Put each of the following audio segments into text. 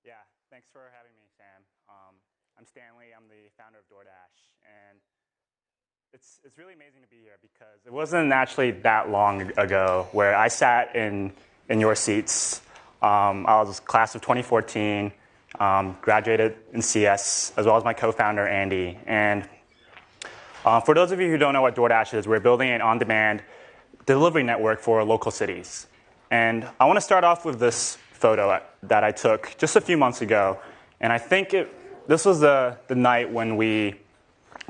Yeah, thanks for having me, Sam. I'm Stanley. I'm the founder of DoorDash, and it's really amazing to be here because it wasn't actually that long ago where I sat in your seats. I was class of 2014, graduated in CS, as well as my co-founder, Andy. And for those of you who don't know what DoorDash is, we're building an on-demand delivery network for local cities. And I want to start off with this photo that I took just a few months ago. And I think this was the night when we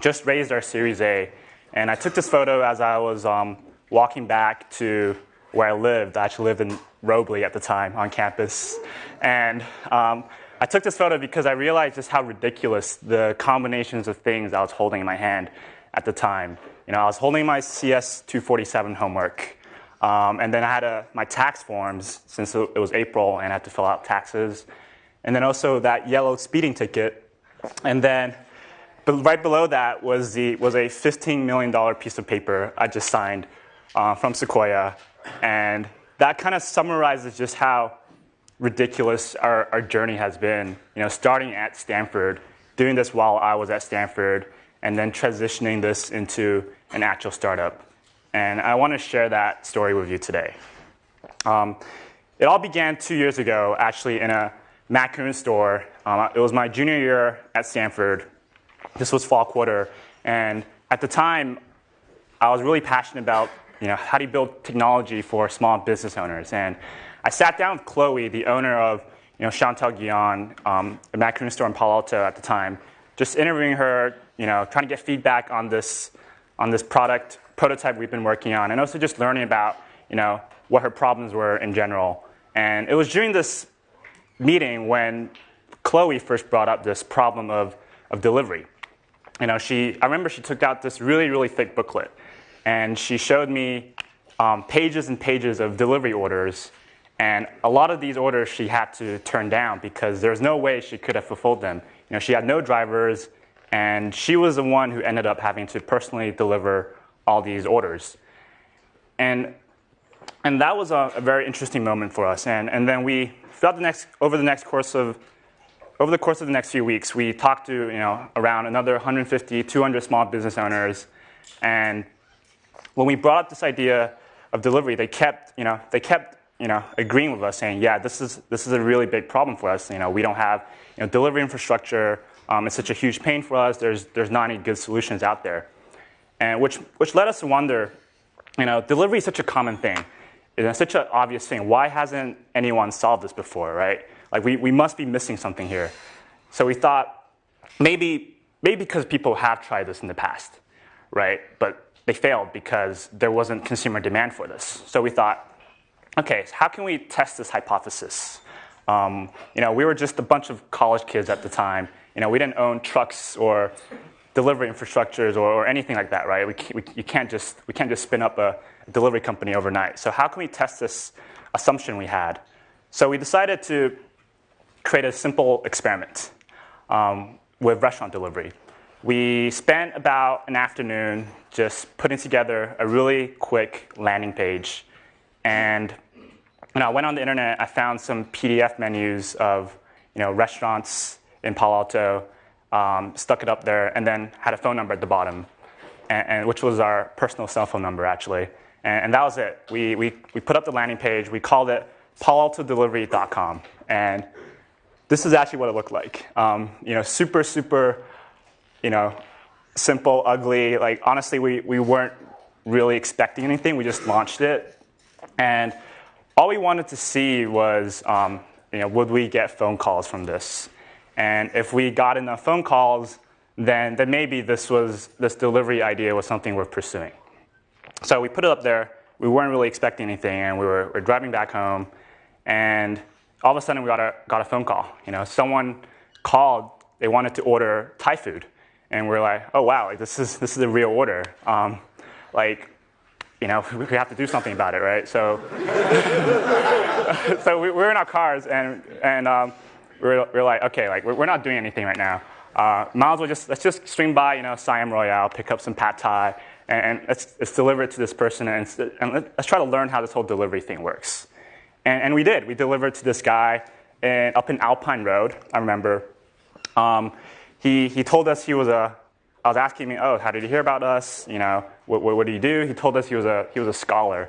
just raised our Series A. And I took this photo as I was walking back to where I lived. I actually lived in Robley at the time on campus. And I took this photo because I realized just how ridiculous the combinations of things I was holding in my hand at the time. You know, I was holding my CS 247 homework. And then I had my tax forms, since it was April, and I had to fill out taxes. And then also that yellow speeding ticket. And then right below that was a $15 million piece of paper I just signed from Sequoia. And that kind of summarizes just how ridiculous our journey has been. You know, starting at Stanford, doing this while I was at Stanford, and then transitioning this into an actual startup. And I want to share that story with you today. It all began 2 years ago, actually, in a macaroon store. It was my junior year at Stanford. This was fall quarter. And at the time, I was really passionate about, how do you build technology for small business owners. And I sat down with Chloe, the owner of Chantal Guyon, a macaroon store in Palo Alto at the time, just interviewing her, trying to get feedback on this prototype we've been working on, and also just learning about, what her problems were in general. And it was during this meeting when Chloe first brought up this problem of delivery. I remember she took out this really, really thick booklet, and she showed me pages and pages of delivery orders, and a lot of these orders she had to turn down because there's no way she could have fulfilled them. She had no drivers, and she was the one who ended up having to personally deliver all these orders. And that was a very interesting moment for us. And then we, over the course of the next few weeks, we talked to around another 150, 200 small business owners. And when we brought up this idea of delivery, they kept agreeing with us, saying, yeah, this is a really big problem for us. We don't have delivery infrastructure. It's such a huge pain for us. There's not any good solutions out there. And which led us to wonder, delivery is such a common thing. It's such an obvious thing. Why hasn't anyone solved this before, right? Like, we must be missing something here. So we thought, maybe because people have tried this in the past, right? But they failed because there wasn't consumer demand for this. So we thought, okay, so how can we test this hypothesis? We were just a bunch of college kids at the time. We didn't own trucks or delivery infrastructures or anything like that, right? We can't just spin up a delivery company overnight. So how can we test this assumption we had? So we decided to create a simple experiment with restaurant delivery. We spent about an afternoon just putting together a really quick landing page. And I went on the internet. I found some PDF menus of restaurants in Palo Alto, stuck it up there, and then had a phone number at the bottom, and which was our personal cell phone number, actually. And that was it. We put up the landing page. We called it paloaltodelivery.com. And this is actually what it looked like. Super, super, simple, ugly. Like, honestly, we weren't really expecting anything. We just launched it. And all we wanted to see was, would we get phone calls from this? And if we got enough phone calls, then maybe this delivery idea was something worth pursuing. So we put it up there. We weren't really expecting anything, and we were driving back home, and all of a sudden we got a phone call. Someone called. They wanted to order Thai food, and we're like, oh wow, like, this is a real order. We have to do something about it, right? So so we're in our cars, and we're like, okay, like, we're not doing anything right now. Might as well let's just swing by, Siam Royale, pick up some pad thai, and let's deliver it to this person, and let's try to learn how this whole delivery thing works. And we did. We delivered to this guy, up in Alpine Road, I remember. He told us I was asking him, oh, how did you hear about us? What do you do? He told us he was a scholar.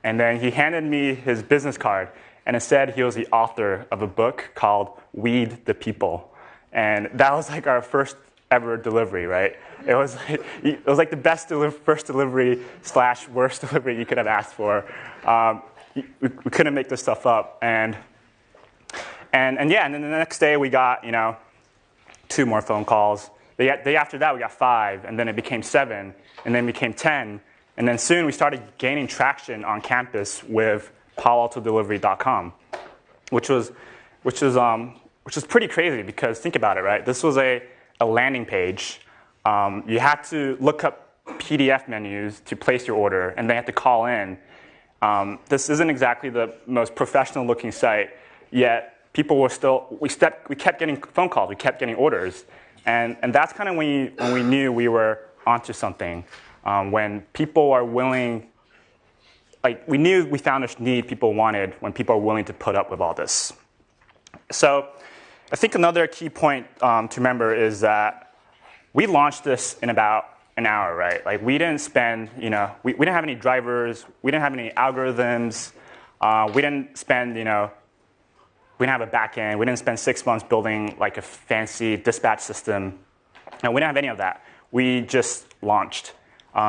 And then he handed me his business card, and it said he was the author of a book called Weed the People. And that was like our first ever delivery, right? It was like the best first delivery / worst delivery you could have asked for. We couldn't make this stuff up. And then the next day we got 2 more phone calls. The day after that we got 5, and then it became 7, and then it became 10. And then soon we started gaining traction on campus with PaloAltoDelivery.com, which was pretty crazy because think about it, right? This was a landing page. You had to look up PDF menus to place your order, and then you had to call in. This isn't exactly the most professional looking site, yet people were we kept getting phone calls, we kept getting orders. And that's kind of when we knew we were onto something. When people are willing, we knew we found a need people wanted when people are willing to put up with all this. So I think another key point to remember is that we launched this in about an hour, right? Like we didn't spend, we didn't have any drivers, we didn't have any algorithms, we didn't spend, we didn't have a back end, we didn't spend 6 months building like a fancy dispatch system. And we didn't have any of that. We just launched.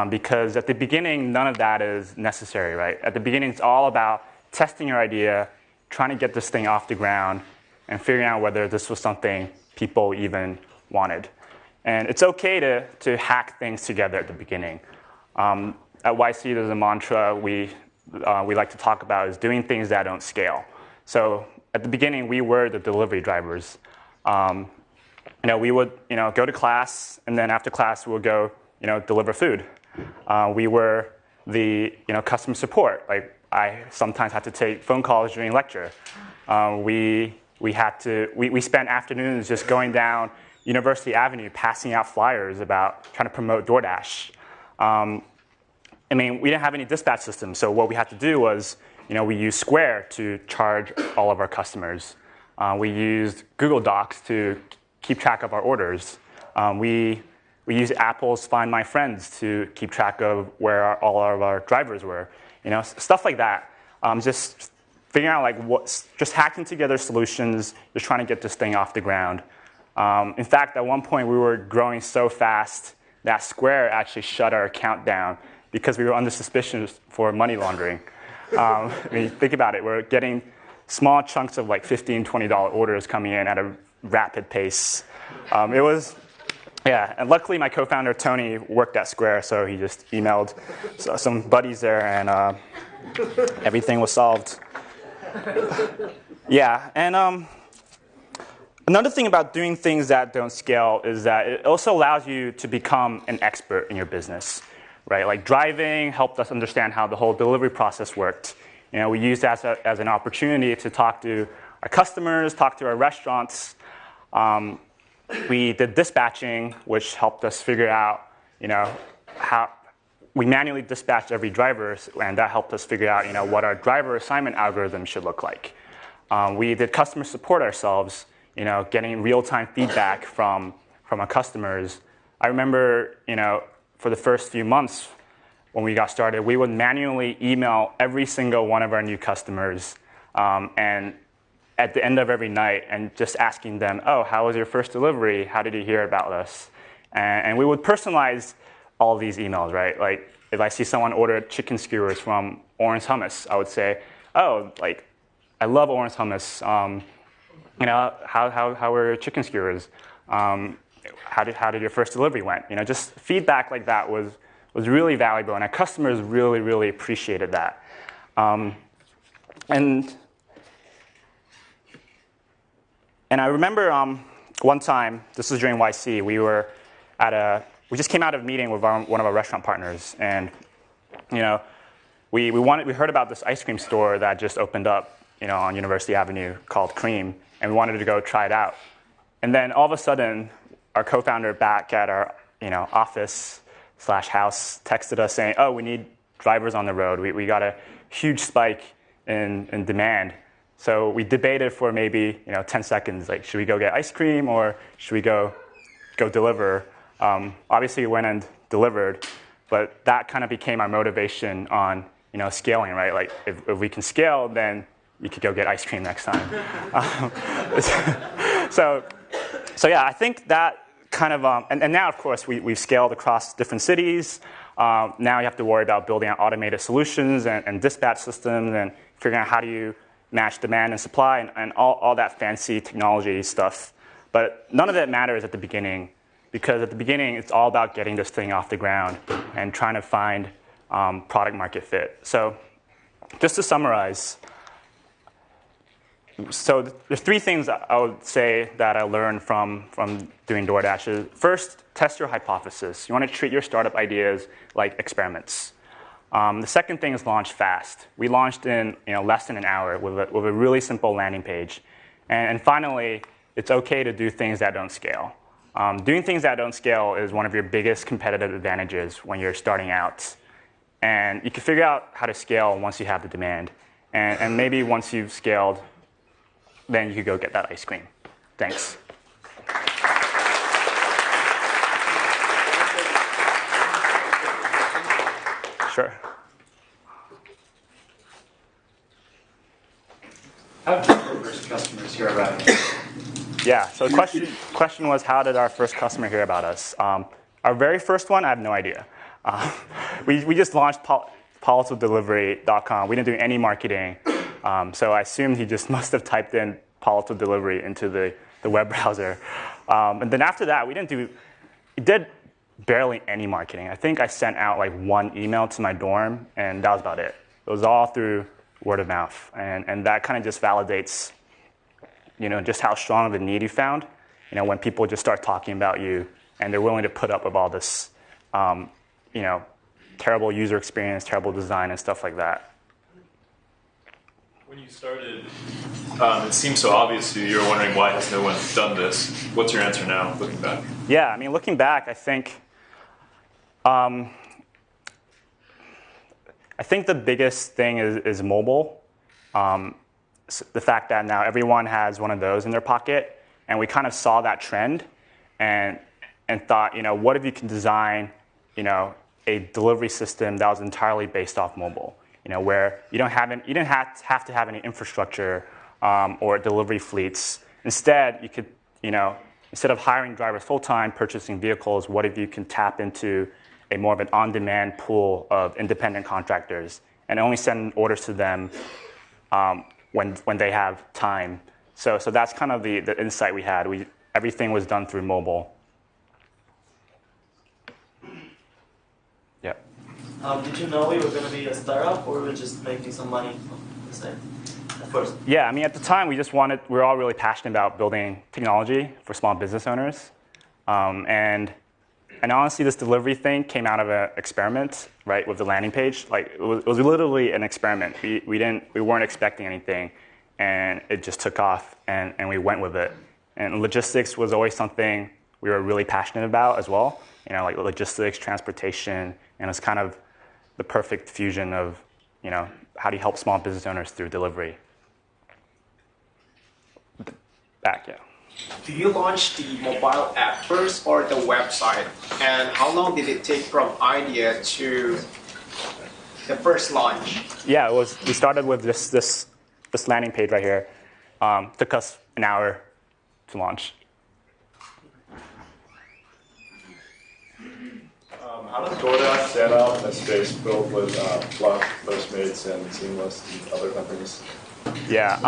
Because at the beginning, none of that is necessary, right? At the beginning, it's all about testing your idea, trying to get this thing off the ground, and figuring out whether this was something people even wanted. And it's okay to hack things together at the beginning. At YC, there's a mantra we like to talk about is doing things that don't scale. So at the beginning, we were the delivery drivers. We would go to class, and then after class, we would go deliver food. We were the customer support. Like I sometimes had to take phone calls during lecture. We spent afternoons just going down University Avenue, passing out flyers about trying to promote DoorDash. We didn't have any dispatch system, so what we had to do was, we used Square to charge all of our customers. We used Google Docs to keep track of our orders. We used Apple's Find My Friends to keep track of where all of our drivers were. Stuff like that. Just figuring out just hacking together solutions, just trying to get this thing off the ground. In fact, at one point we were growing so fast that Square actually shut our account down because we were under suspicion for money laundering. Think about it. We're getting small chunks of like $15, $20 orders coming in at a rapid pace. And luckily my co-founder Tony worked at Square, so he just emailed some buddies there, and everything was solved. And another thing about doing things that don't scale is that it also allows you to become an expert in your business, right? Like driving helped us understand how the whole delivery process worked. We used that as an opportunity to talk to our customers, talk to our restaurants. We did dispatching, which helped us figure out, how we manually dispatched every driver, and that helped us figure out, what our driver assignment algorithm should look like. We did customer support ourselves, getting real-time feedback from our customers. I remember, for the first few months when we got started, we would manually email every single one of our new customers, and at the end of every night, and just asking them, oh, how was your first delivery? How did you hear about us? And we would personalize all these emails, right? Like if I see someone order chicken skewers from Orange Hummus, I would say, oh, I love Orange Hummus. How were your chicken skewers? How did your first delivery went? Just feedback like that was really valuable, and our customers really, really appreciated that. And I remember one time, this was during YC, we just came out of a meeting with one of our restaurant partners, and we heard about this ice cream store that just opened up, on University Avenue called Cream, and we wanted to go try it out. And then all of a sudden, our co-founder back at our office/house texted us saying, oh, we need drivers on the road. We got a huge spike in demand. So we debated for maybe 10 seconds, like, should we go get ice cream or should we go deliver? Obviously, we went and delivered, but that kind of became our motivation on scaling, right? Like, if we can scale, then you could go get ice cream next time. So yeah, I think that kind of, and now, of course, we've scaled across different cities. Now you have to worry about building out automated solutions and dispatch systems and figuring out how do you match demand and supply and all that fancy technology stuff. But none of that matters at the beginning, because at the beginning, it's all about getting this thing off the ground and trying to find product market fit. So just to summarize, so there's three things I would say that I learned from doing DoorDash. First, test your hypothesis. You want to treat your startup ideas like experiments. The second thing is launch fast. We launched in less than an hour with a really simple landing page. And finally, it's okay to do things that don't scale. Doing things that don't scale is one of your biggest competitive advantages when you're starting out. And you can figure out how to scale once you have the demand. And maybe once you've scaled, then you could go get that ice cream. Thanks. Sure. How did your first customers hear about it? Yeah, so the question was, how did our first customer hear about us? Our very first one, I have no idea. We just launched PalotoDelivery.com. We didn't do any marketing. So I assumed he just must have typed in Palo Delivery into the web browser. And then after that, we did barely any marketing. I think I sent out like one email to my dorm, and that was about it. It was all through word of mouth. And that kind of just validates just how strong of a need you found. When people just start talking about you and they're willing to put up with all this terrible user experience, terrible design, and stuff like that. When you started, it seemed so obvious to you. You were wondering, why has no one done this? What's your answer now, looking back? Yeah, I mean, looking back, I think the biggest thing is mobile. The fact that now everyone has one of those in their pocket, and we kind of saw that trend, and thought, what if you can design, a delivery system that was entirely based off mobile, where you didn't have to have any infrastructure or delivery fleets. Instead, you could, instead of hiring drivers full time, purchasing vehicles, what if you can tap into a more of an on-demand pool of independent contractors and only send orders to them when they have time. So that's kind of the insight we had. Everything was done through mobile. Yeah. Did you know you were going to be a startup, or were you just making some money from the site at first? Yeah, I mean, at the time, we were all really passionate about building technology for small business owners. And honestly, this delivery thing came out of an experiment, right, with the landing page. Like, it was literally an experiment. We weren't expecting anything, and it just took off, and we went with it. And logistics was always something we were really passionate about as well. Like logistics, transportation, and it's kind of the perfect fusion of, how do you help small business owners through delivery? Back, yeah. Do you launch the mobile app first or the website? And how long did it take from idea to the first launch? Yeah, we started with this landing page right here. Took us an hour to launch. How does DoorDash stand out in a space filled with Fluff, Postmates, and Seamless, and other companies? Yeah.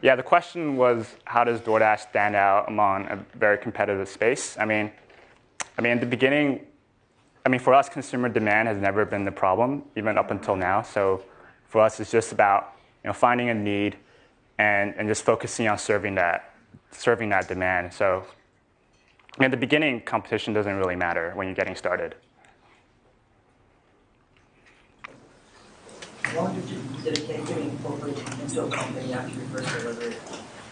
Yeah, the question was, how does DoorDash stand out among a very competitive space? I mean, in the beginning, for us, consumer demand has never been the problem, even up until now. So for us, it's just about finding a need and just focusing on serving that demand. So in the beginning, competition doesn't really matter when you're getting started. How long did it take to incorporate into a company after your first delivery?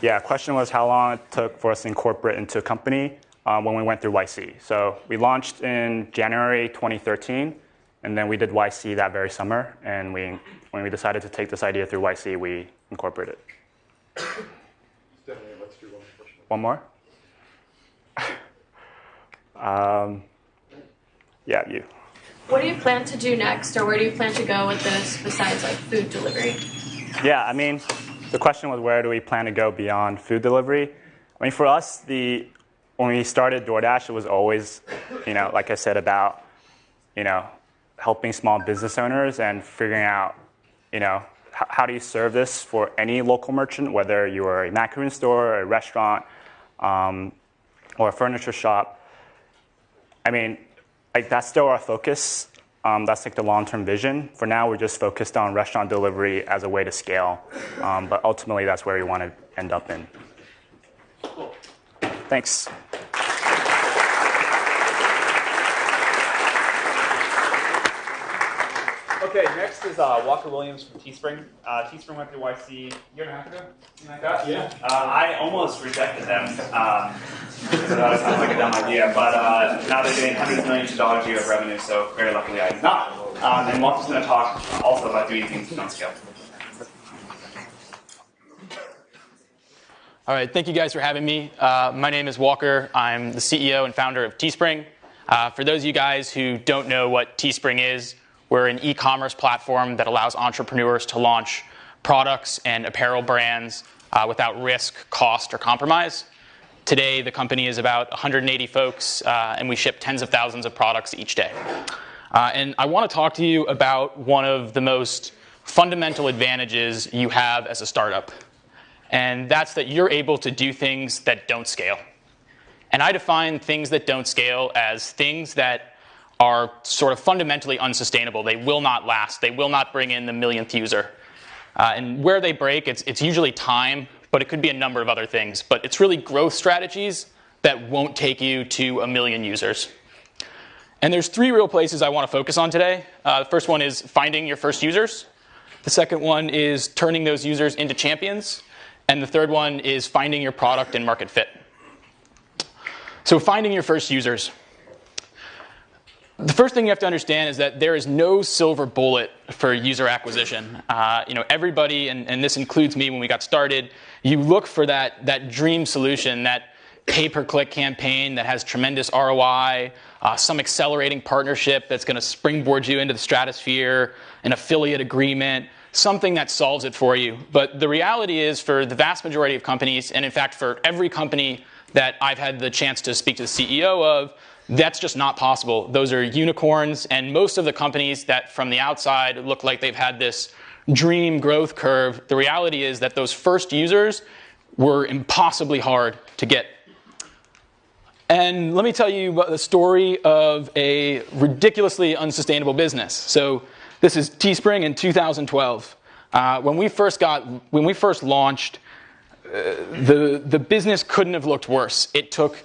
Yeah, question was how long it took for us to incorporate into a company when we went through YC. So we launched in January 2013, And then we did YC that very summer, and when we decided to take this idea through YC, we incorporated it. Let's do one more. Yeah, you. What do you plan to do next, or where do you plan to go with this besides like food delivery? Yeah, I mean, the question was where do we plan to go beyond food delivery? I mean, for us, when we started DoorDash, it was always, like I said, about, helping small business owners and figuring out, how do you serve this for any local merchant, whether you are a macaroon store, a restaurant, or a furniture shop. I mean, that's still our focus. That's like the long-term vision. For now, we're just focused on restaurant delivery as a way to scale. But ultimately, that's where we want to end up in. Thanks. Okay, next is Walker Williams from Teespring. Teespring went through YC a year and a half ago, something like that? Yeah. I almost rejected them. So that sounds like a dumb idea, but now they're doing hundreds of millions of dollars a year of revenue, so very luckily I did not. And Walker's going to talk also about doing things that don't scale. All right, thank you guys for having me. My name is Walker. I'm the CEO and founder of Teespring. For those of you guys who don't know what Teespring is, we're an e-commerce platform that allows entrepreneurs to launch products and apparel brands without risk, cost, or compromise. Today, the company is about 180 folks, and we ship tens of thousands of products each day. And I want to talk to you about one of the most fundamental advantages you have as a startup. And that's that you're able to do things that don't scale. And I define things that don't scale as things that are sort of fundamentally unsustainable. They will not last. They will not bring in the millionth user. And where they break, it's usually time, but it could be a number of other things. But it's really growth strategies that won't take you to 1 million users. And there's 3 real places I want to focus on today. The first one is finding your first users. The second one is turning those users into champions. And the third one is finding your product and market fit. So finding your first users. The first thing you have to understand is that there is no silver bullet for user acquisition. Everybody, and this includes me when we got started, you look for that dream solution, that pay-per-click campaign that has tremendous ROI, some accelerating partnership that's going to springboard you into the stratosphere, an affiliate agreement, something that solves it for you. But the reality is, for the vast majority of companies, and in fact for every company that I've had the chance to speak to the CEO of, that's just not possible. Those are unicorns, and most of the companies that from the outside look like they've had this dream growth curve, the reality is that those first users were impossibly hard to get. And let me tell you about the story of a ridiculously unsustainable business. So this is Teespring in 2012. When we first launched, the business couldn't have looked worse. It took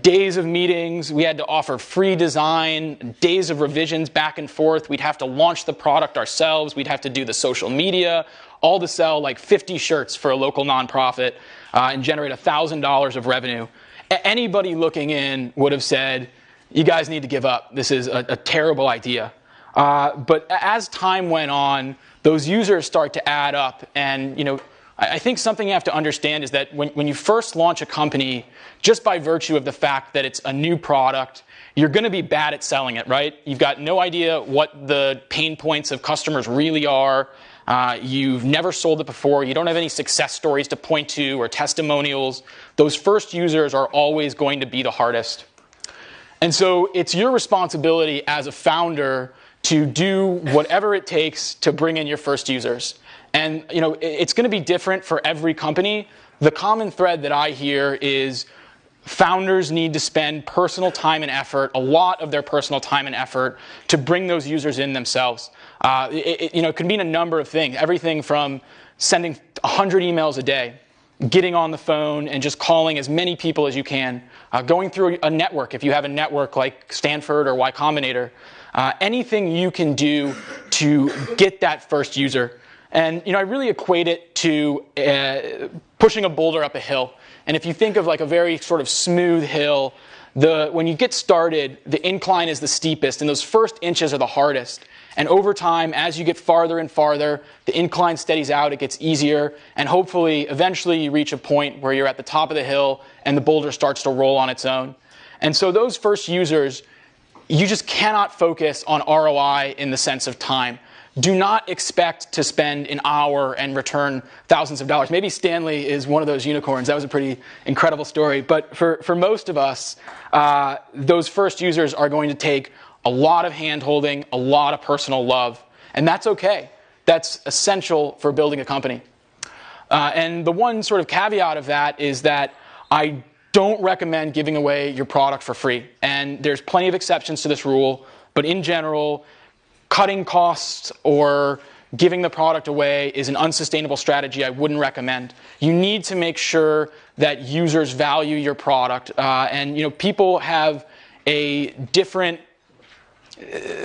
days of meetings. We had to offer free design, days of revisions back and forth. We'd have to launch the product ourselves. We'd have to do the social media, all to sell like 50 shirts for a local nonprofit and generate $1,000 of revenue. Anybody looking in would have said, you guys need to give up. This is a terrible idea. But as time went on, those users start to add up. And I think something you have to understand is that when you first launch a company, just by virtue of the fact that it's a new product, you're going to be bad at selling it, right? You've got no idea what the pain points of customers really are. You've never sold it before. You don't have any success stories to point to or testimonials. Those first users are always going to be the hardest. And so it's your responsibility as a founder to do whatever it takes to bring in your first users. And it's going to be different for every company. The common thread that I hear is founders need to spend personal time and effort, a lot of their personal time and effort, to bring those users in themselves. It could mean a number of things, everything from sending 100 emails a day, getting on the phone and just calling as many people as you can, going through a network, if you have a network like Stanford or Y Combinator, anything you can do to get that first user. And I really equate it to pushing a boulder up a hill. And if you think of like a very sort of smooth hill, when you get started, the incline is the steepest, and those first inches are the hardest. And over time, as you get farther and farther, the incline steadies out, it gets easier, and hopefully, eventually you reach a point where you're at the top of the hill and the boulder starts to roll on its own. And so those first users, you just cannot focus on ROI in the sense of time. Do not expect to spend an hour and return thousands of dollars. Maybe Stanley is one of those unicorns. That was a pretty incredible story. But for most of us, those first users are going to take a lot of hand-holding, a lot of personal love. And that's okay. That's essential for building a company. And the one sort of caveat of that is that I don't recommend giving away your product for free. And there's plenty of exceptions to this rule. But in general, cutting costs or giving the product away is an unsustainable strategy I wouldn't recommend. You need to make sure that users value your product. And people have a different...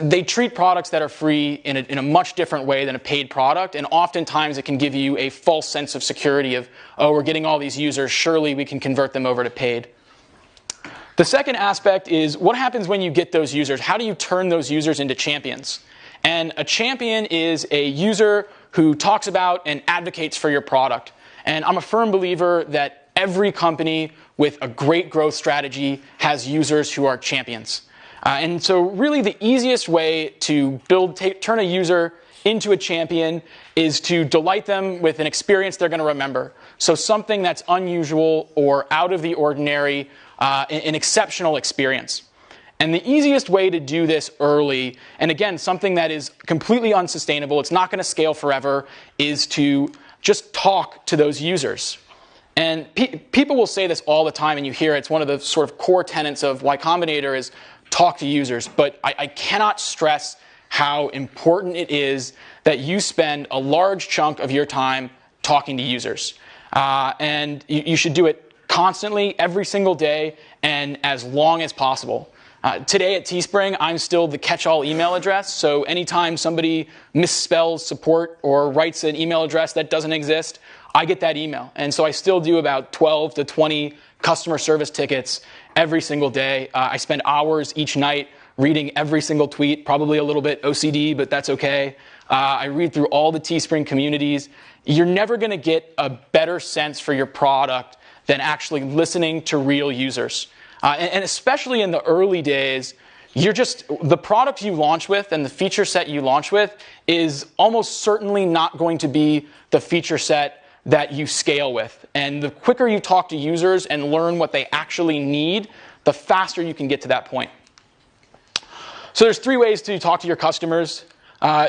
They treat products that are free in a much different way than a paid product, and oftentimes it can give you a false sense of security of, oh, we're getting all these users, surely we can convert them over to paid. The second aspect is what happens when you get those users? How do you turn those users into champions? And a champion is a user who talks about and advocates for your product. And I'm a firm believer that every company with a great growth strategy has users who are champions. And so really the easiest way to turn a user into a champion is to delight them with an experience they're going to remember. So something that's unusual or out of the ordinary, an exceptional experience. And the easiest way to do this early, and again, something that is completely unsustainable, it's not going to scale forever, is to just talk to those users. And people will say this all the time, and you hear it's one of the sort of core tenets of Y Combinator is talk to users, but I cannot stress how important it is that you spend a large chunk of your time talking to users. And you should do it constantly, every single day, and as long as possible. Today at Teespring, I'm still the catch-all email address, so anytime somebody misspells support or writes an email address that doesn't exist, I get that email. And so I still do about 12 to 20 customer service tickets every single day. I spend hours each night reading every single tweet, probably a little bit OCD, but that's okay. I read through all the Teespring communities. You're never going to get a better sense for your product than actually listening to real users. And especially in the early days, the product you launch with and the feature set you launch with is almost certainly not going to be the feature set that you scale with. And the quicker you talk to users and learn what they actually need, the faster you can get to that point. So there's 3 ways to talk to your customers.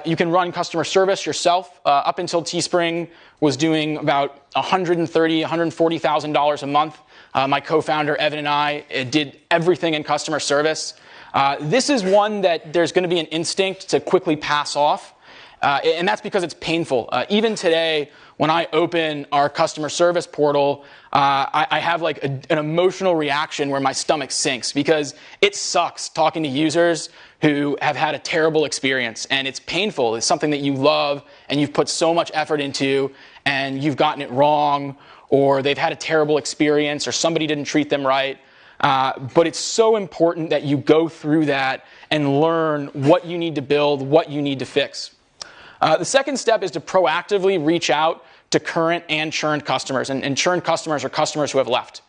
You can run customer service yourself. Up until Teespring was doing about $130,000, $140,000 a month. My co-founder, Evan, and I did everything in customer service. This is one that there's going to be an instinct to quickly pass off. And that's because it's painful. Even today, when I open our customer service portal, I have like an emotional reaction where my stomach sinks because it sucks talking to users who have had a terrible experience. And it's painful. It's something that you love and you've put so much effort into and you've gotten it wrong, or they've had a terrible experience, or somebody didn't treat them right. But it's so important that you go through that and learn what you need to build, what you need to fix. The second step is to proactively reach out to current and churned customers. And churned customers are customers who have left.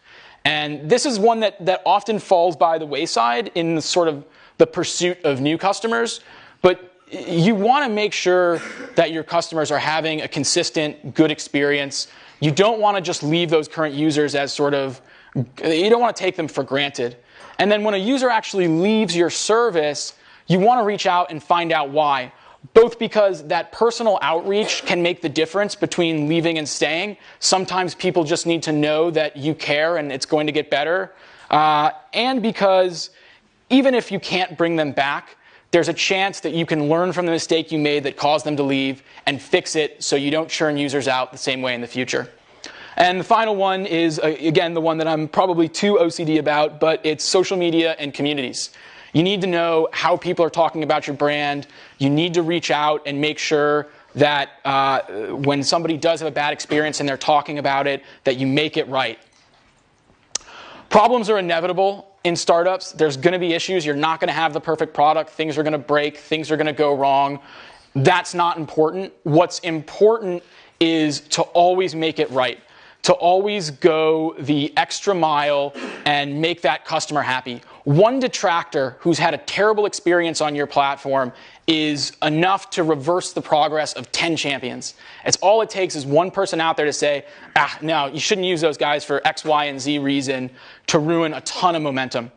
And this is one that often falls by the wayside in sort of the pursuit of new customers. But you want to make sure that your customers are having a consistent, good experience. You don't want to just leave those current users as sort of, you don't want to take them for granted. And then when a user actually leaves your service, you want to reach out and find out why. Both because that personal outreach can make the difference between leaving and staying. Sometimes people just need to know that you care and it's going to get better. And because even if you can't bring them back, there's a chance that you can learn from the mistake you made that caused them to leave and fix it so you don't churn users out the same way in the future. And the final one is, again, the one that I'm probably too OCD about, but it's social media and communities. You need to know how people are talking about your brand. You need to reach out and make sure that when somebody does have a bad experience and they're talking about it, that you make it right. Problems are inevitable in startups. There's going to be issues. You're not going to have the perfect product. Things are going to break. Things are going to go wrong. That's not important. What's important is to always make it right, to always go the extra mile and make that customer happy. One detractor who's had a terrible experience on your platform is enough to reverse the progress of 10 champions. It's all it takes is one person out there to say, no, you shouldn't use those guys for X, Y, and Z reason, to ruin a ton of momentum.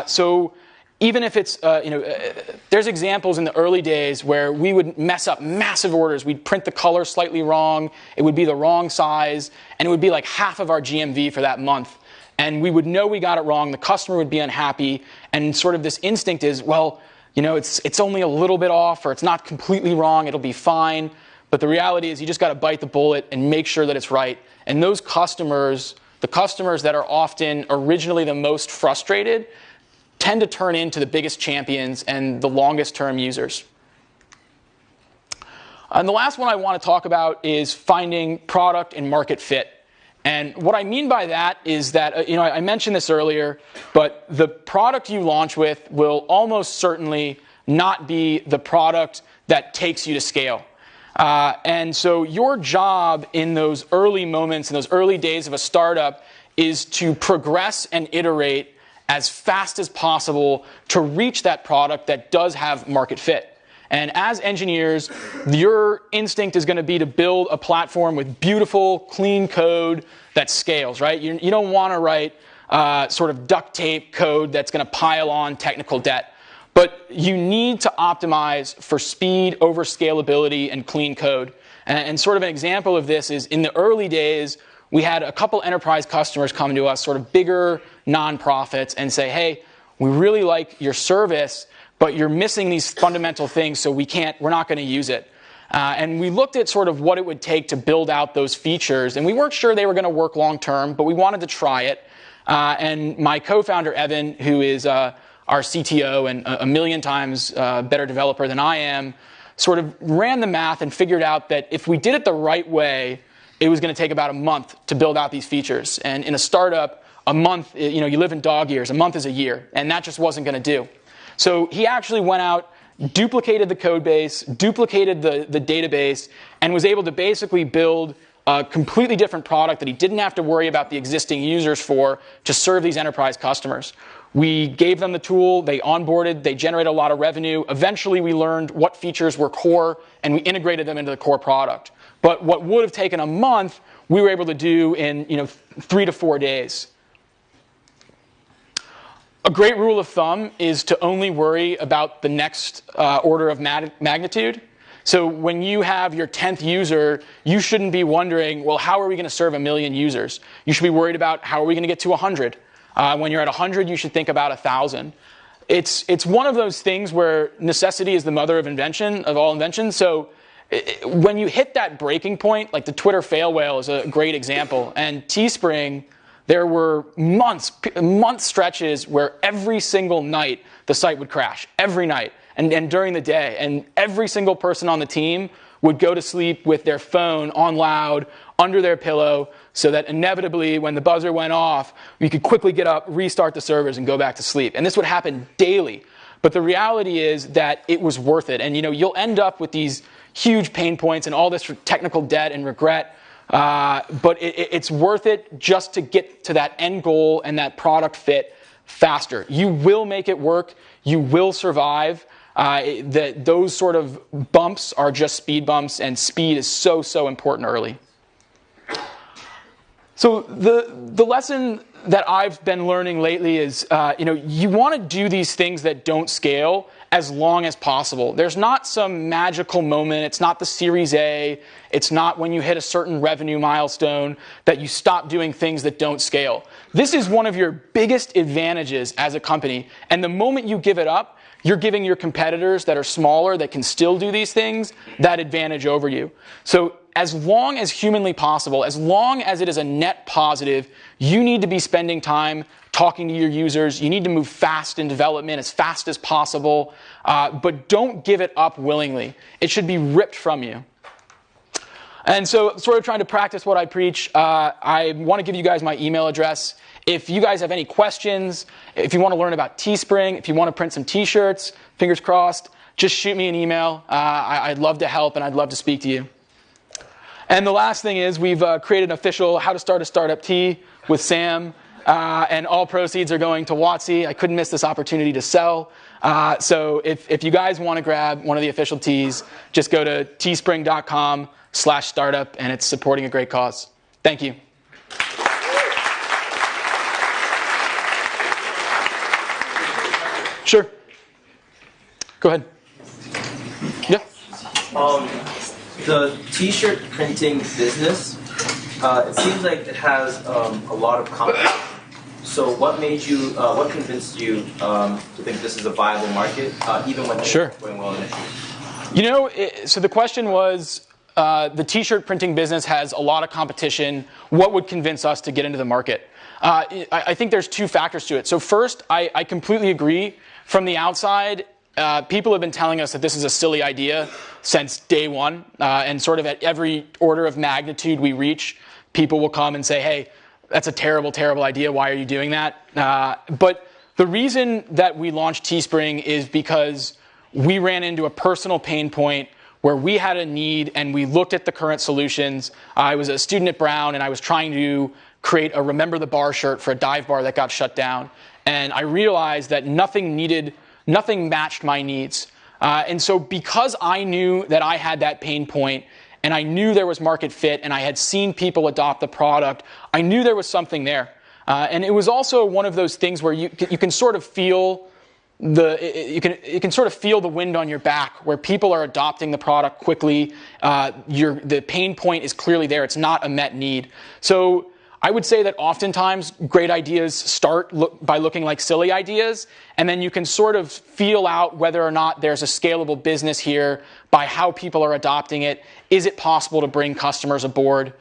So even if it's, there's examples in the early days where we would mess up massive orders. We'd print the color slightly wrong. It would be the wrong size. And it would be like half of our GMV for that month. And we would know we got it wrong. The customer would be unhappy. And sort of this instinct is, well, it's only a little bit off, or it's not completely wrong. It'll be fine. But the reality is you just got to bite the bullet and make sure that it's right. And those customers, the customers that are often originally the most frustrated, tend to turn into the biggest champions and the longest term users. And the last one I want to talk about is finding product and market fit. And what I mean by that is that, I mentioned this earlier, but the product you launch with will almost certainly not be the product that takes you to scale. And so your job in those early moments, in those early days of a startup, is to progress and iterate as fast as possible to reach that product that does have market fit. And as engineers, your instinct is going to be to build a platform with beautiful, clean code that scales, right? You don't want to write sort of duct tape code that's going to pile on technical debt. But you need to optimize for speed over scalability and clean code. And sort of an example of this is in the early days, we had a couple enterprise customers come to us, sort of bigger nonprofits, and say, hey, we really like your service, but you're missing these fundamental things, so we're not going to use it. And we looked at sort of what it would take to build out those features, and we weren't sure they were going to work long term, but we wanted to try it. And my co-founder, Evan, who is our CTO and a million times better developer than I am, sort of ran the math and figured out that if we did it the right way, it was going to take about a month to build out these features. And in a startup, a month, you live in dog years. A month is a year, and that just wasn't going to do. So he actually went out, duplicated the code base, duplicated the database, and was able to basically build a completely different product that he didn't have to worry about the existing users for to serve these enterprise customers. We gave them the tool, they onboarded, they generated a lot of revenue. Eventually, we learned what features were core, and we integrated them into the core product. But what would have taken a month, we were able to do in 3 to 4 days. A great rule of thumb is to only worry about the next order of magnitude. So when you have your 10th user, you shouldn't be wondering, well, how are we going to serve 1 million users? You should be worried about how are we going to get to 100. When you're at 100, you should think about 1,000. It's one of those things where necessity is the mother of invention, of all inventions. So when you hit that breaking point, like the Twitter fail whale is a great example. And Teespring, there were month stretches where every single night the site would crash, every night, and during the day. And every single person on the team would go to sleep with their phone on loud, under their pillow, so that inevitably when the buzzer went off, you could quickly get up, restart the servers, and go back to sleep. And this would happen daily. But the reality is that it was worth it. And you'll end up with these huge pain points and all this technical debt and regret. But it's worth it just to get to that end goal and that product fit faster. You will make it work. You will survive. Those sort of bumps are just speed bumps, and speed is so, so important early. So the lesson that I've been learning lately is, you want to do these things that don't scale as long as possible. There's not some magical moment. It's not the Series A. It's not when you hit a certain revenue milestone that you stop doing things that don't scale. This is one of your biggest advantages as a company. And the moment you give it up, you're giving your competitors that are smaller, that can still do these things, that advantage over you. So as long as humanly possible, as long as it is a net positive, you need to be spending time talking to your users. You need to move fast in development, as fast as possible, but don't give it up willingly. It should be ripped from you. And so sort of trying to practice what I preach, I want to give you guys my email address. If you guys have any questions, if you want to learn about Teespring, if you want to print some t-shirts, fingers crossed, just shoot me an email. I'd love to help and I'd love to speak to you. And the last thing is we've created an official How to Start a Startup tee with Sam, and all proceeds are going to WotC. I couldn't miss this opportunity to sell. So if you guys want to grab one of the official tees, just go to teespring.com/startup, and it's supporting a great cause. Thank you. Sure. Go ahead. Yeah. The t-shirt printing business, it seems like it has a lot of competition. So what convinced you to think this is a viable market, even when Sure. it's going well initially? You know, so the question was, the t-shirt printing business has a lot of competition. What would convince us to get into the market? I think there's two factors to it. So first, I completely agree. From the outside, people have been telling us that this is a silly idea since day one, and sort of at every order of magnitude we reach, people will come and say, hey, that's a terrible, terrible idea. Why are you doing that? But the reason that we launched Teespring is because we ran into a personal pain point where we had a need and we looked at the current solutions. I was a student at Brown and I was trying to create a Remember the Bar shirt for a dive bar that got shut down. And I realized that nothing matched my needs. And so because I knew that I had that pain point and I knew there was market fit and I had seen people adopt the product, I knew there was something there. And it was also one of those things where you can sort of feel you can sort of feel the wind on your back, where people are adopting the product quickly. The pain point is clearly there. It's not a met need. So I would say that oftentimes great ideas start by looking like silly ideas, and then you can sort of feel out whether or not there's a scalable business here by how people are adopting it. Is it possible to bring customers aboard?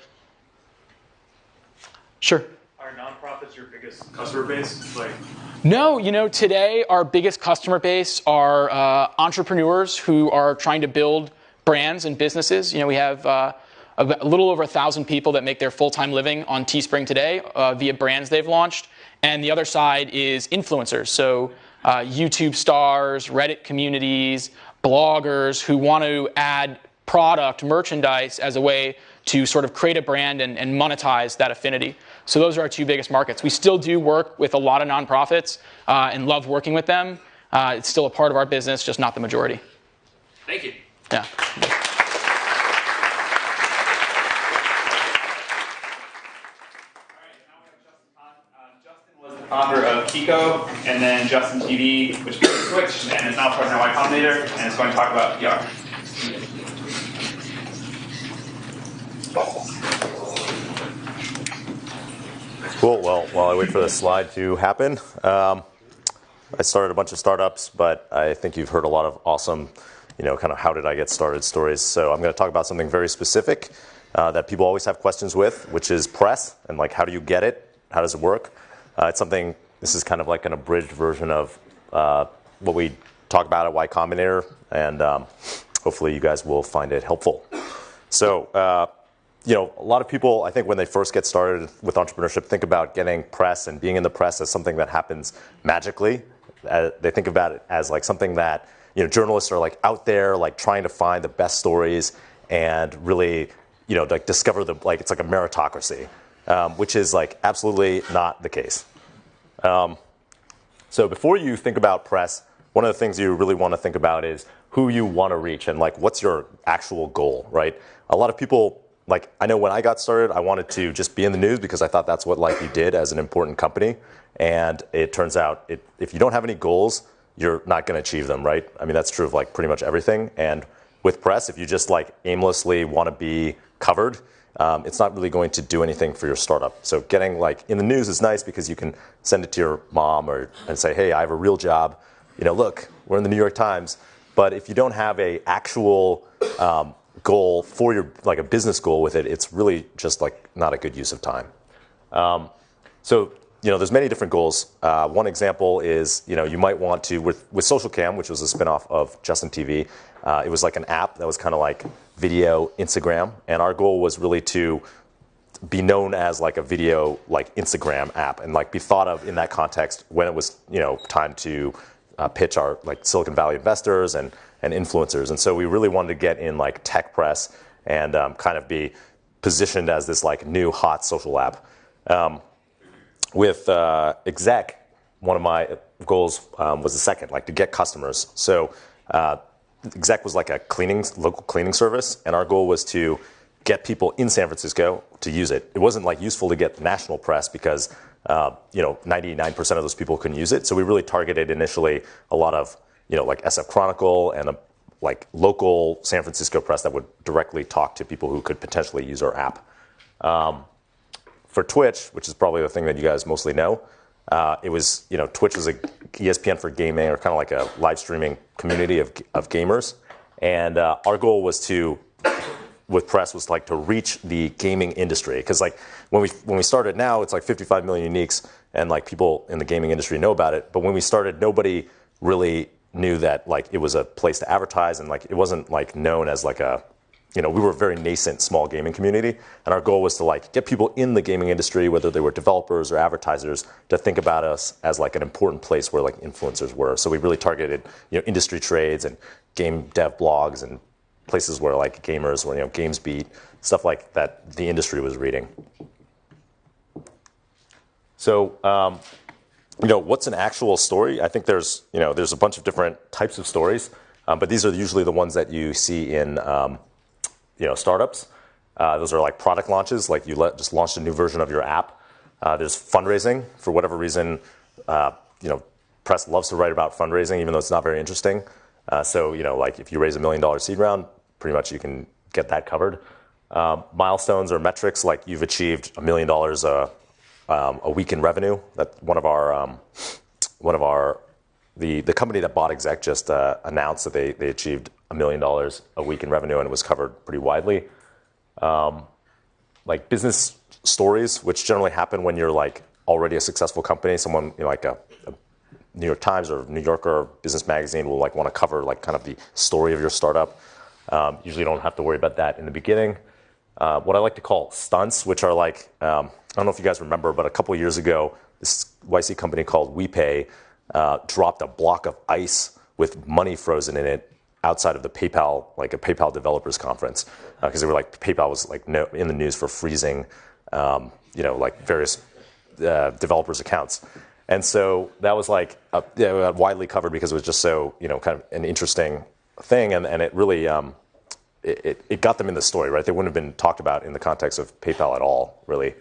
Sure. Are nonprofits your biggest customer base? No, today our biggest customer base are entrepreneurs who are trying to build brands and businesses. We have a little over 1,000 people that make their full-time living on Teespring today via brands they've launched. And the other side is influencers, so YouTube stars, Reddit communities, bloggers who want to add product, merchandise as a way to sort of create a brand and monetize that affinity. So those are our two biggest markets. We still do work with a lot of nonprofits and love working with them. It's still a part of our business, just not the majority. Thank you. Yeah. Founder of Kiko, and then Justin TV, which became Switch, and is now president of Y Combinator, and is going to talk about PR. Cool. Well, while I wait for the slide to happen, I started a bunch of startups, but I think you've heard a lot of awesome, kind of how did I get started stories. So I'm going to talk about something very specific that people always have questions with, which is press, and like how do you get it? How does it work? It's something, this is kind of like an abridged version of what we talk about at Y Combinator, and hopefully you guys will find it helpful. So, a lot of people, I think when they first get started with entrepreneurship, think about getting press and being in the press as something that happens magically. They think about it as like something that, journalists are like out there, like trying to find the best stories and really, like discover it's like a meritocracy. Which is like absolutely not the case. So before you think about press, one of the things you really want to think about is who you want to reach and like what's your actual goal, right? A lot of people, like I know when I got started, I wanted to just be in the news because I thought that's what like you did as an important company. And it turns out if you don't have any goals, you're not going to achieve them, right? I mean, that's true of like pretty much everything. And with press, if you just like aimlessly want to be covered, it's not really going to do anything for your startup. So getting like in the news is nice because you can send it to your mom and say, hey, I have a real job. Look, we're in the New York Times. But if you don't have a actual goal for your like a business goal with it, it's really just like not a good use of time. So there's many different goals. One example is you might want to with Social Cam, which was a spinoff of Justin TV. It was like an app that was kind of like video Instagram, and our goal was really to be known as like a video like Instagram app and like be thought of in that context when it was time to pitch our like Silicon Valley investors and influencers. And so we really wanted to get in like tech press and kind of be positioned as this like new hot social app. With exec, one of my goals was the second, like to get customers. So exec was like a local cleaning service, and our goal was to get people in San Francisco to use it. It wasn't like useful to get the national press because 99% of those people couldn't use it. So we really targeted initially a lot of like SF Chronicle and like local San Francisco press that would directly talk to people who could potentially use our app. For Twitch, which is probably the thing that you guys mostly know, it was Twitch was a ESPN for gaming, or kind of like a live streaming community of gamers, and our goal was with press was like to reach the gaming industry, because like when we started, now it's like 55 million uniques and like people in the gaming industry know about it, but when we started nobody really knew that like it was a place to advertise, and like it wasn't like known as like a we were a very nascent small gaming community, and our goal was to like get people in the gaming industry, whether they were developers or advertisers, to think about us as like an important place where like influencers were. So we really targeted industry trades and game dev blogs and places where like gamers were, Games Beat, stuff like that the industry was reading. So, what's an actual story? I think there's a bunch of different types of stories, but these are usually the ones that you see in, startups. Those are like product launches, like you just launched a new version of your app. There's fundraising. For whatever reason, press loves to write about fundraising, even though it's not very interesting. So, like if you raise $1 million seed round, pretty much you can get that covered. Milestones or metrics, like you've achieved $1 million a week in revenue. That the company that bought Exec just announced that they achieved $1 million a week in revenue, and it was covered pretty widely. Like business stories, which generally happen when you're like already a successful company. Someone like a New York Times or New Yorker or Business Magazine will like want to cover like kind of the story of your startup. Usually you don't have to worry about that in the beginning. What I like to call stunts, which are like, I don't know if you guys remember, but a couple of years ago, this YC company called WePay dropped a block of ice with money frozen in it outside of the PayPal, like a PayPal developers conference, because they were like, PayPal was like in the news for freezing, like various developers' accounts. And so that was like widely covered because it was just so kind of an interesting thing, and it really it got them in the story, right? They wouldn't have been talked about in the context of PayPal at all, really.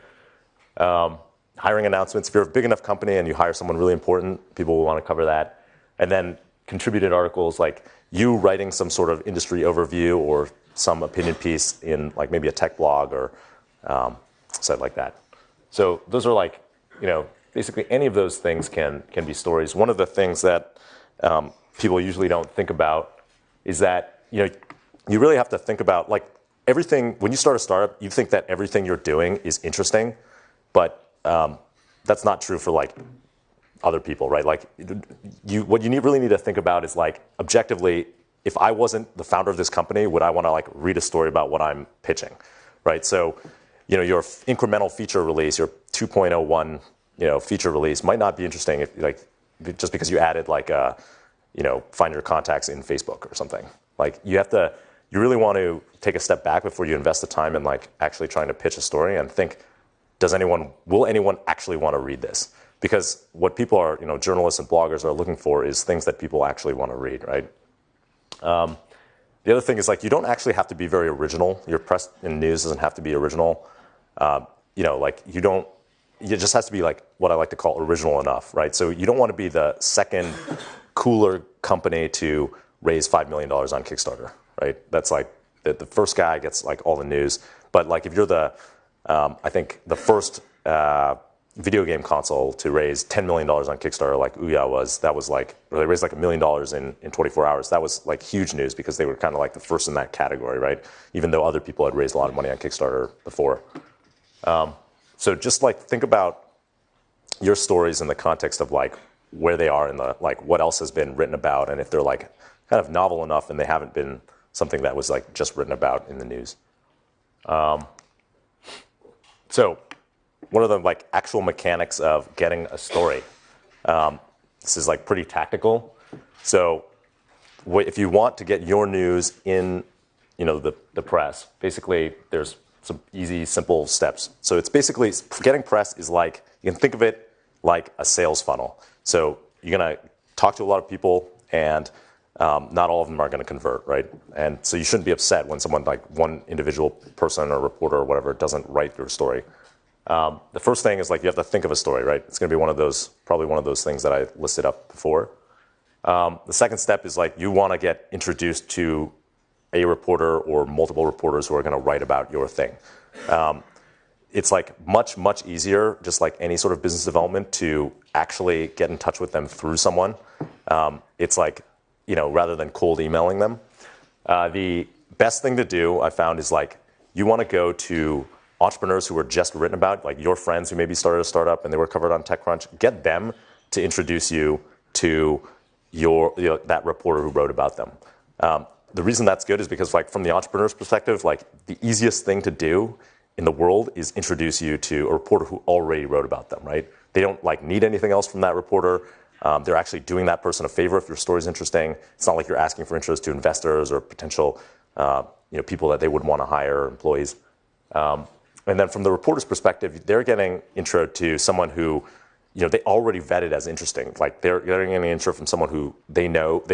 Hiring announcements. If you're a big enough company and you hire someone really important, people will want to cover that. And then contributed articles, like you writing some sort of industry overview or some opinion piece in like maybe a tech blog or site like that. So those are like basically any of those things can be stories. One of the things that people usually don't think about is that you really have to think about like everything. When you start a startup, you think that everything you're doing is interesting, but that's not true for like other people, right? Like what you really need to think about is like objectively, if I wasn't the founder of this company, would I want to like read a story about what I'm pitching, right? So your incremental feature release, your 2.01 feature release might not be interesting if like just because you added like find your contacts in Facebook or something. Like you really want to take a step back before you invest the time in like actually trying to pitch a story and think, will anyone actually want to read this? Because what people are, journalists and bloggers are looking for is things that people actually want to read, right? The other thing is like you don't actually have to be very original. Your press and news doesn't have to be original. It just has to be like what I like to call original enough, right? So you don't want to be the second cooler company to raise $5 million on Kickstarter, right? That's like the first guy gets like all the news. But like if you're I think the first video game console to raise $10 million on Kickstarter, like Ouya was, that was like, or they raised like $1 million in 24 hours. That was like huge news because they were kind of like the first in that category, right? Even though other people had raised a lot of money on Kickstarter before. So just like think about your stories in the context of like where they are in the, like what else has been written about, and if they're like kind of novel enough and they haven't been something that was like just written about in the news. So what are the like actual mechanics of getting a story? This is like pretty tactical. So if you want to get your news in, the press, basically there's some easy, simple steps. So it's basically, getting press is like, you can think of it like a sales funnel. So you're going to talk to a lot of people, and not all of them are going to convert, right? And so you shouldn't be upset when someone, like one individual person or reporter or whatever, doesn't write your story. The first thing is like you have to think of a story, right? It's going to be probably one of those things that I listed up before. The second step is like you want to get introduced to a reporter or multiple reporters who are going to write about your thing. It's like much, much easier, just like any sort of business development, to actually get in touch with them through someone. It's like, rather than cold emailing them. The best thing to do, I found, is like you want to go to entrepreneurs who were just written about, like your friends who maybe started a startup and they were covered on TechCrunch. Get them to introduce you to that reporter who wrote about them. The reason that's good is because, like, from the entrepreneur's perspective, like the easiest thing to do in the world is introduce you to a reporter who already wrote about them, right? They don't like need anything else from that reporter. They're actually doing that person a favor if your story's interesting. It's not like you're asking for intros to investors or potential people that they would want to hire, employees. And then from the reporter's perspective, they're getting intro to someone who they already vetted as interesting. Like they're getting an intro from someone who they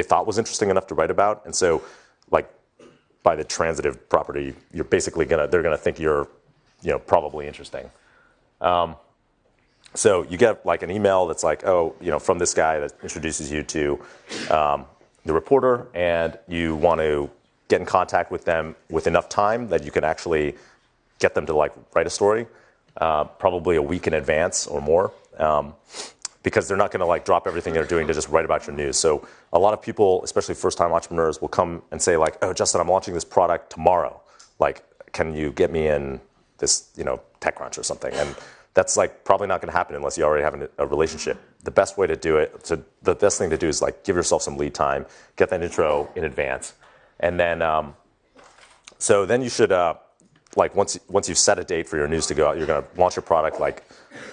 thought was interesting enough to write about. And so, like, by the transitive property, you're basically they're gonna think you're probably interesting. So you get like an email that's like, from this guy that introduces you to the reporter, and you want to get in contact with them with enough time that you can actually get them to like write a story, probably a week in advance or more, because they're not going to like drop everything they're doing to just write about your news. So a lot of people, especially first-time entrepreneurs, will come and say like, "Oh, Justin, I'm launching this product tomorrow. Like, can you get me in this, TechCrunch or something?" And that's like probably not going to happen unless you already have a relationship. The best way to do it, the best thing to do is like give yourself some lead time, get that intro in advance, and then so then you should like once you've set a date for your news to go out, you're going to launch your product like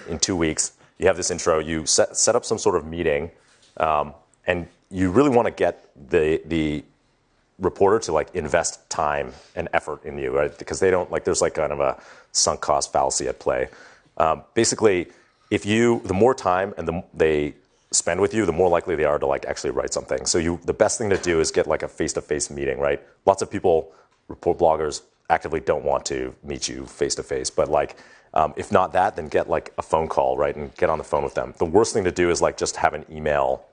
in 2 weeks. You have this intro. You set up some sort of meeting, and you really want to get the reporter to like invest time and effort in you, right? Because they don't like there's like kind of a sunk cost fallacy at play. Basically, the more time and they spend with you, the more likely they are to like actually write something. So the best thing to do is get like a face-to-face meeting, right? Lots of people, report bloggers, actively don't want to meet you face-to-face, but like if not that, then get like a phone call, right, and get on the phone with them. The worst thing to do is like just have an email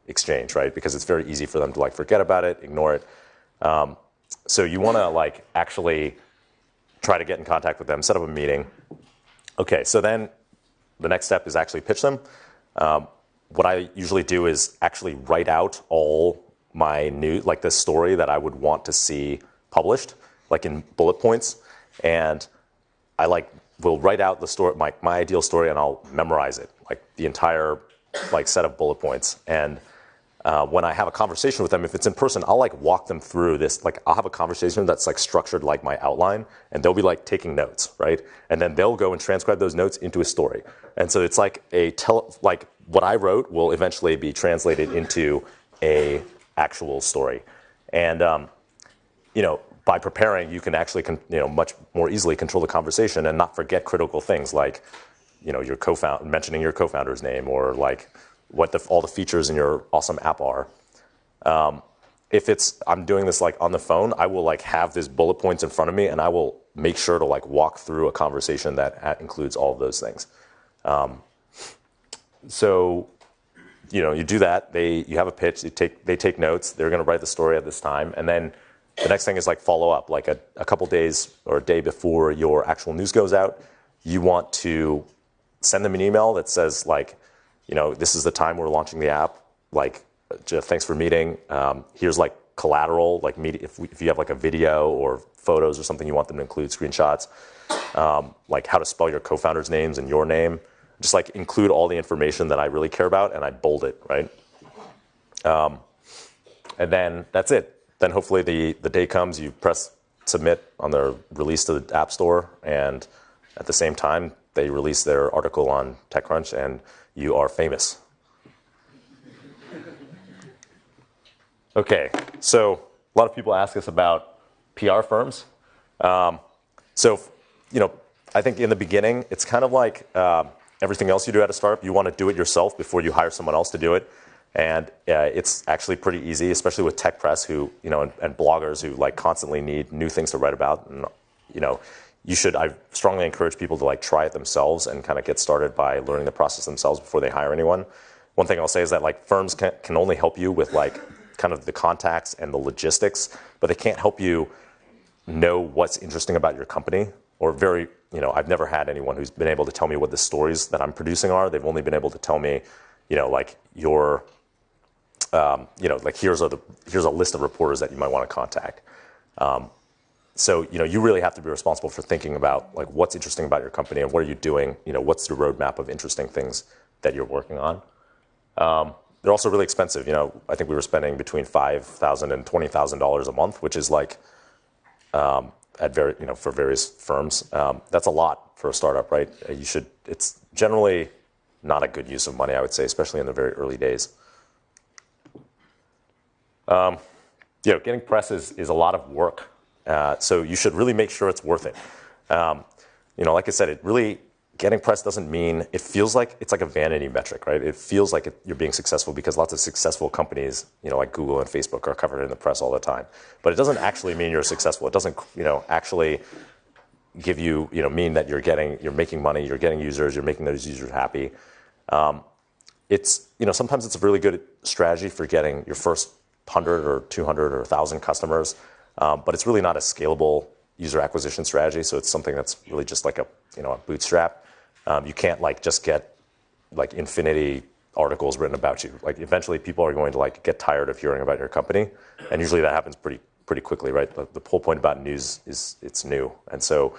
exchange, right? Because it's very easy for them to like forget about it, ignore it. So you want to like actually try to get in contact with them, set up a meeting. Okay, so then the next step is actually pitch them. What I usually do is actually write out all my news, like the story that I would want to see published, like in bullet points, and I will write out the story, my ideal story, and I'll memorize it, like the entire like set of bullet points. And when I have a conversation with them, if it's in person, I'll like walk them through this. Like I'll have a conversation that's like structured like my outline, and they'll be like taking notes, right? And then they'll go and transcribe those notes into a story. And so it's like like what I wrote will eventually be translated into a actual story. And by preparing, you can actually much more easily control the conversation and not forget critical things like your mentioning your co-founder's name, or like what all the features in your awesome app are. If I'm doing this like on the phone, I will like have these bullet points in front of me, and I will make sure to like walk through a conversation that includes all of those things. So you do that. You have a pitch. They take notes. They're going to write the story at this time, and then the next thing is like follow up, like a couple days or a day before your actual news goes out. You want to send them an email that says like, this is the time we're launching the app. Like, thanks for meeting. Here's like collateral, like if you have like a video or photos or something you want them to include, screenshots, like how to spell your co-founders' names and your name. Just like include all the information that I really care about, and I bold it, right? And then that's it. then hopefully the day comes, you press submit on their release to the App Store, and at the same time, they release their article on TechCrunch, and you are famous. Okay, so a lot of people ask us about PR firms. So, I think in the beginning, it's kind of like everything else you do at a startup. You want to do it yourself before you hire someone else to do it. And it's actually pretty easy, especially with tech press who, and bloggers who like constantly need new things to write about. And, I strongly encourage people to like try it themselves and kind of get started by learning the process themselves before they hire anyone. One thing I'll say is that like firms can only help you with like kind of the contacts and the logistics, but they can't help you know what's interesting about your company, or I've never had anyone who's been able to tell me what the stories that I'm producing are. They've only been able to tell me, like here's a list of reporters that you might want to contact. So you really have to be responsible for thinking about like what's interesting about your company and what are you doing. What's the roadmap of interesting things that you're working on. They're also really expensive. I think we were spending between $5,000 and $20,000 a month, which is like for various firms. That's a lot for a startup, right? It's generally not a good use of money, I would say, especially in the very early days. Getting press is a lot of work. So you should really make sure it's worth it. Like I said, getting press doesn't mean, it feels like it's like a vanity metric, right? It feels like you're being successful because lots of successful companies, like Google and Facebook are covered in the press all the time. But it doesn't actually mean you're successful. It doesn't, actually give you, mean that you're making money, you're getting users, you're making those users happy. Sometimes it's a really good strategy for getting your first 100 or 200 or 1,000 customers, but it's really not a scalable user acquisition strategy. So it's something that's really just like a bootstrap. You can't just get infinity articles written about you. Eventually people are going to get tired of hearing about your company, and usually that happens pretty quickly, right? The whole point about news is it's new, and so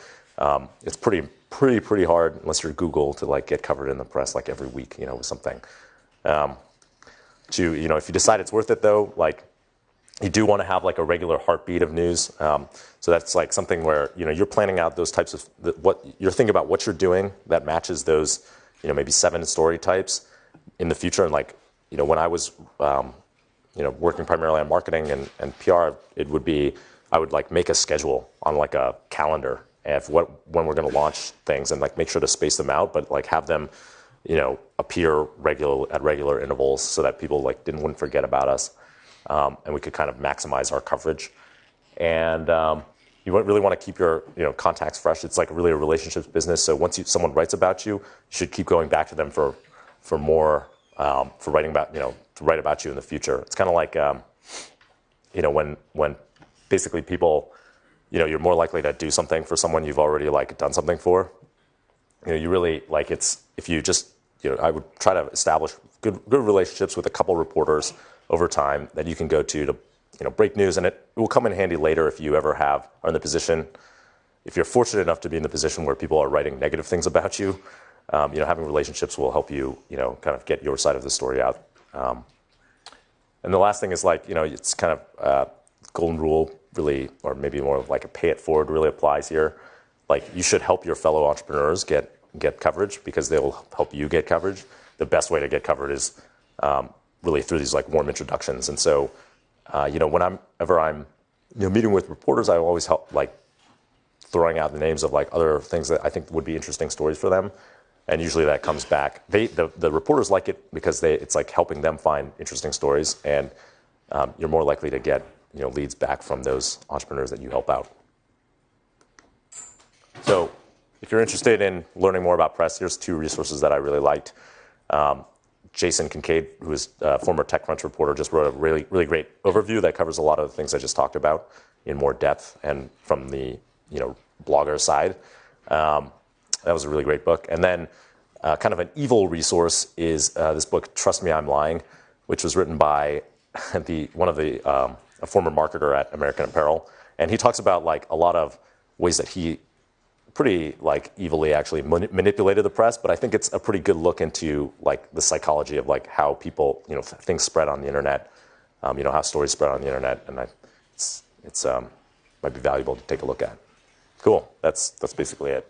it's pretty hard unless you're Google to get covered in the press every week, with something. If you decide it's worth it though, you do want to have a regular heartbeat of news. So that's something where you're planning out those types of what you're thinking about what you're doing that matches those maybe 7 story types in the future. And when I was working primarily on marketing and PR, it would be I would make a schedule on a calendar of when we're going to launch things and make sure to space them out, but have them appear at regular intervals so that people wouldn't forget about us. And we could kind of maximize our coverage. And you really want to keep your contacts fresh. It's really a relationships business. So once someone writes about you, you should keep going back to them for more for writing about to write about you in the future. It's kind of like when basically people you're more likely to do something for someone you've already done something for. You really it's if you just I would try to establish good relationships with a couple reporters over time that you can go to break news, and it will come in handy later if you ever are in the position, if you're fortunate enough to be in the position where people are writing negative things about you. Having relationships will help you kind of get your side of the story out. And the last thing is it's kind of golden rule really, or maybe more of a pay it forward really applies here. You should help your fellow entrepreneurs get coverage because they will help you get coverage. The best way to get covered is really through these warm introductions. And so, whenever I'm meeting with reporters, I always help throwing out the names of other things that I think would be interesting stories for them. And usually that comes back. The reporters like it because it's helping them find interesting stories, and you're more likely to get leads back from those entrepreneurs that you help out. So if you're interested in learning more about press, here's 2 resources that I really liked. Jason Kincaid, who is a former TechCrunch reporter, just wrote a really, really great overview that covers a lot of the things I just talked about in more depth and from the blogger side. That was a really great book. And then kind of an evil resource is this book, Trust Me, I'm Lying, which was written by a former marketer at American Apparel. And he talks about a lot of ways that he pretty evilly actually manipulated the press, but I think it's a pretty good look into the psychology of how people things spread on the internet, how stories spread on the internet, and I it's might be valuable to take a look at. Cool. That's basically it.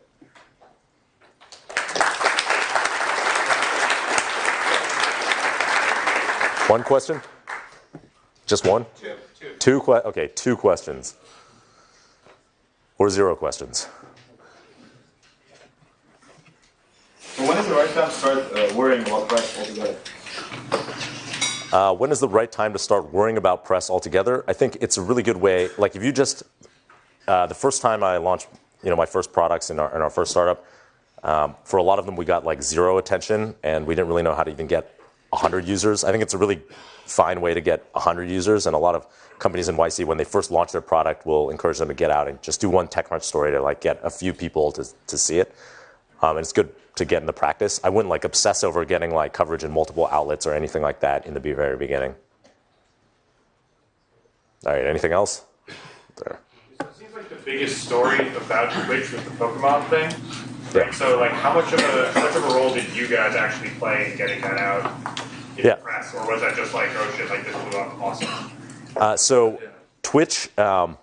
One question? Just one? Two. Okay, 2 questions. Or 0 questions. When is the right time to start worrying about price altogether? When is the right time to start worrying about press altogether? I think it's a really good way. Like if you just, the first time I launched, my first products in our first startup, for a lot of them we got like 0 attention, and we didn't really know how to even get 100 users. I think it's a really fine way to get 100 users, and a lot of companies in YC, when they first launch their product, will encourage them to get out and just do one TechCrunch story to like get a few people to see it. And it's good to get into practice. I wouldn't like obsess over getting like coverage in multiple outlets or anything like that in the very beginning. All right, anything else? There. It seems like the biggest story about Twitch was the Pokemon thing. Yeah. So like how much of a role did you guys actually play in getting that out in the press? Or was that just like, oh shit, like this blew up, awesome? So Twitch had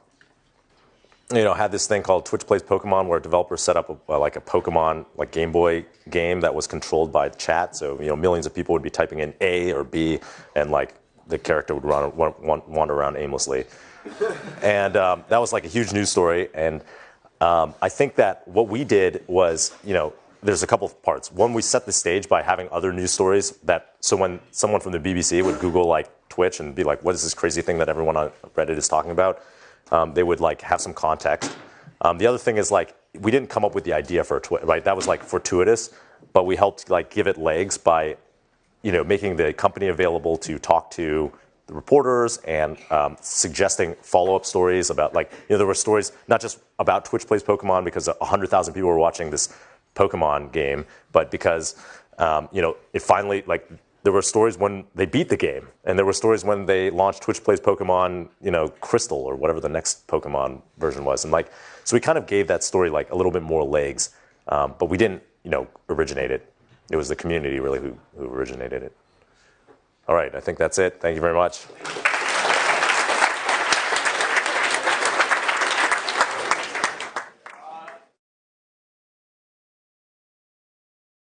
this thing called Twitch Plays Pokemon, where developers set up a Pokemon like Game Boy game that was controlled by chat. So millions of people would be typing in A or B, and like the character would wander around aimlessly. And that was like a huge news story. And I think that what we did was, there's a couple of parts. One, we set the stage by having other news stories so when someone from the BBC would Google like Twitch and be like, what is this crazy thing that everyone on Reddit is talking about? They would like have some context. The other thing is like, we didn't come up with the idea for Twitch, right? That was like fortuitous, but we helped like give it legs by, making the company available to talk to the reporters and suggesting follow-up stories about there were stories not just about Twitch Plays Pokemon because 100,000 people were watching this Pokemon game, but because it finally there were stories when they beat the game, and there were stories when they launched Twitch Plays Pokemon, Crystal or whatever the next Pokemon version was, and so we kind of gave that story like a little bit more legs, but we didn't originate it. It was the community really who originated it. All right, I think that's it. Thank you very much.